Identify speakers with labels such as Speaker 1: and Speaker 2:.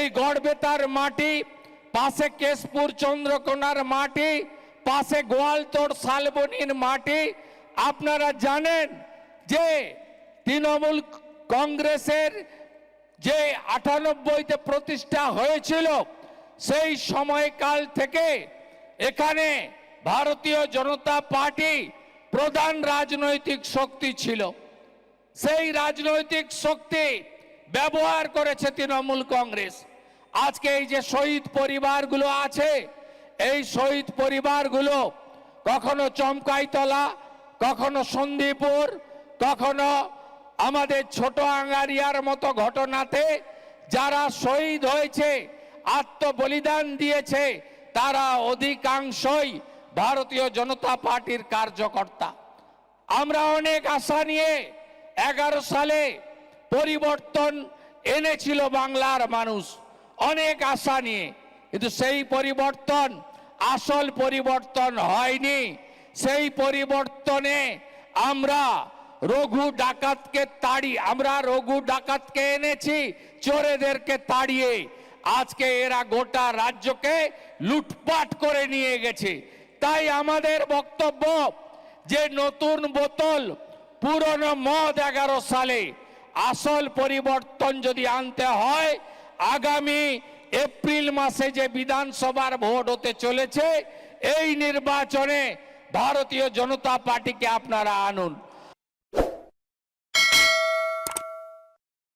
Speaker 1: এই গড়বেতার মাটি, পাশে কেশপুর চন্দ্রকোনার মাটি, পাশে গোয়ালতোড় শালবনির মাটি। আপনারা জানেন যে তৃণমূল কংগ্রেসের যে 98তে প্রতিষ্ঠা হয়েছিল, সেই সময়কাল থেকে এখানে ভারতীয় জনতা পার্টি প্রধান রাজনৈতিক শক্তি ছিল। সেই রাজনৈতিক শক্তি ব্যবহার করেছে তৃণমূল কংগ্রেস। আজকে এই যে শহীদ পরিবারগুলো আছে, এই শহীদ পরিবারগুলো কখনো চমকাইতলা, কখনো সন্দীপুর, কখনো আমাদের ছোট আঙ্গারিয়ার মতো ঘটনাতে যারা শহীদ হয়েছে, আত্মবলিদান দিয়েছে, তারা অধিকাংশই ভারতীয় জনতা পার্টির কার্যকর্তা। আমরা অনেক আশা নিয়ে 11 সালে পরিবর্তন এনেছিল বাংলার মানুষ, অনেক আশা নিয়ে, কিন্তু সেই পরিবর্তন আসল পরিবর্তন হয়নি। সেই পরিবর্তনে আমরা রঘু ডাকাতকে এনেছি, চোরেদেরকে তাড়িয়ে। আজকে এরা গোটা রাজ্যকে লুটপাট করে নিয়ে গেছে। তাই আমাদের বক্তব্য যে নতুন বোতল পুরনো মদ 11 সালে, আসল পরিবর্তন যদি আনতে হয় আগামী এপ্রিল মাসে যে বিধানসভার ভোট হতে চলেছে, এই নির্বাচনে ভারতীয় জনতা পার্টিকে আপনারা আনুন।